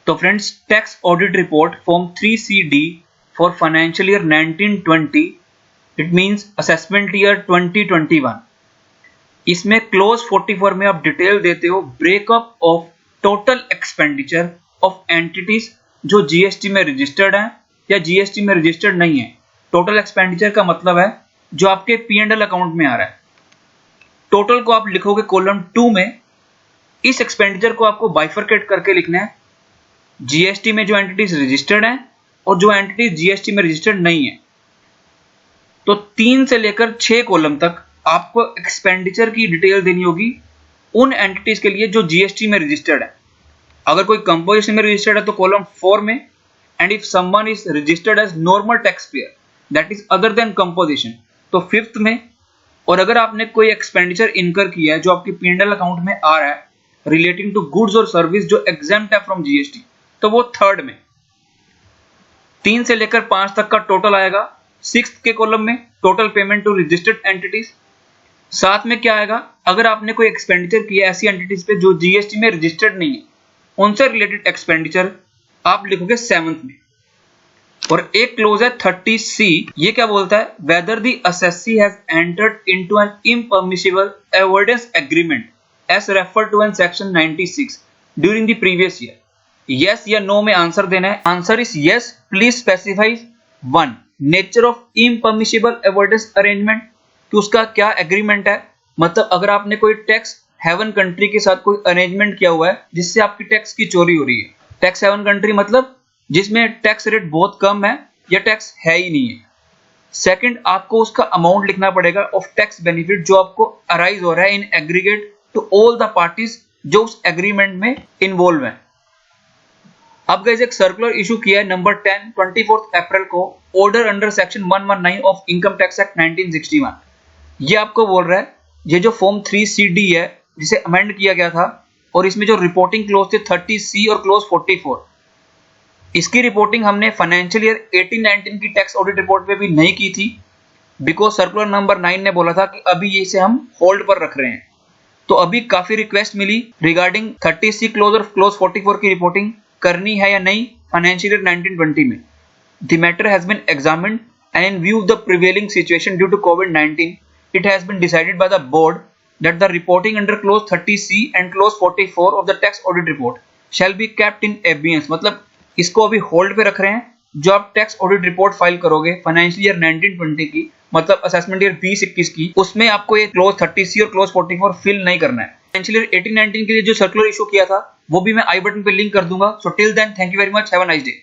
तो friends, tax audit report form 3CD for financial year 1920, it means assessment year 2021। इसमें close 44 में आप detail देते हो breakup of total expenditure of entities जो जीएसटी में रजिस्टर्ड हैं या जीएसटी में रजिस्टर्ड नहीं है। टोटल एक्सपेंडिचर का मतलब है जो आपके P&L अकाउंट में आ रहा है। टोटल को आप लिखोगे कॉलम 2 में। इस एक्सपेंडिचर को आपको बाइफरकेट करके लिखना है, जीएसटी में जो एंटिटीज रजिस्टर्ड हैं और जो एंटिटीज जीएसटी में रजिस्टर्ड नहीं है। तो 3 से लेकर 6 कॉलम तक आपको एक्सपेंडिचर की डिटेल देनी होगी उन एंटिटीज के लिए जो जीएसटी में रजिस्टर्ड है। अगर कोई कंपोजिशन में रजिस्टर्ड है तो कॉलम 4 में, and if someone is registered as normal tax payer that is other than composition तो 5th में। और अगर आपने कोई एक्सपेंडिचर इनकर किया है जो आपके P&L अकाउंट में आ रहा है रिलेटिंग टू गुड्स और सर्विस जो एग्जेम्प्ट है फ्रॉम जीएसटी तो वो 3rd में। 3 से लेकर 5 तक का टोटल आएगा 6th के कॉलम में, total payment to registered entities. 7 में क्या आएगा, अगर आपने कोई एक्सपेंडिचर किया ऐसी एंटिटीज पे जो जीएसटी में रजिस्टर्ड नहीं है उनसे रिलेटेड एक्सपेंडिचर आप लिखोगे 7th में। और एक क्लोज है 30C, ये क्या बोलता है, whether the assessee has entered into an impermissible avoidance agreement as referred to in section 96 during the previous year. Yes या नो में आंसर देना है। Answer is yes, please specify 1 nature of impermissible avoidance arrangement, कि उसका क्या agreement है। मतलब अगर आपने कोई टैक्स हेवन कंट्री के साथ कोई अरेंजमेंट किया हुआ है जिससे आपकी टैक्स की चोरी हो रही है। टैक्स हेवन कंट्री मतलब जिसमें टैक्स रेट बहुत कम है या टैक्स है ही नहीं है। सेकंड, आपको उसका अमाउंट लिखना पड़ेगा ऑफ टैक्स बेनिफिट जो आपको अराइज हो रहा है in aggregate to all the parties जो उस एग्रीमेंट में इन्वॉल्व है। अब गाइस एक सर्कुलर इशू किया है नंबर 10 24 अप्रैल को, order under section 119 of income tax act 1961। ये आपको बोल रहा है ये जो फॉर्म 3CD है जिसे अमेंड किया गया था और इसमें जो रिपोर्टिंग क्लोज थे 30C और क्लोज 44, इसकी रिपोर्टिंग हमने फाइनेंशियल ईयर 18-19 की टैक्स ऑडिट रिपोर्ट पे भी नहीं की थी बिकॉज सर्कुलर नंबर 9 ने बोला था कि अभी ये इसे हम होल्ड पर रख रहे हैं। तो अभी काफी रिक्वेस्ट मिली रिगार्डिंग 30C क्लोज और क्लोज 44 की रिपोर्टिंग करनी है या नहीं फाइनेंशियल ईयर 1920 में। The matter has been examined and in view of the prevailing situation due to कोविड-19 it has been decided by the board that the reporting under clause 30C and clause 44 of the tax audit report shall be kept in abeyance। मतलब इसको अभी hold पे रख रहे हैं। जो आप टैक्स ऑडिट रिपोर्ट फाइल करोगे फाइनेंशियल ईयर 1920 की, मतलब असेसमेंट ईयर 2021 की, उसमें आपको ये क्लोज 30C और क्लोज 44 फिल नहीं करना है। फाइनेंशियल ईयर 18-19 के लिए जो सर्कुलर इशू किया था वो भी मैं आई बटन पे लिंक कर दूंगा। So till then, thank you very much, have a nice day.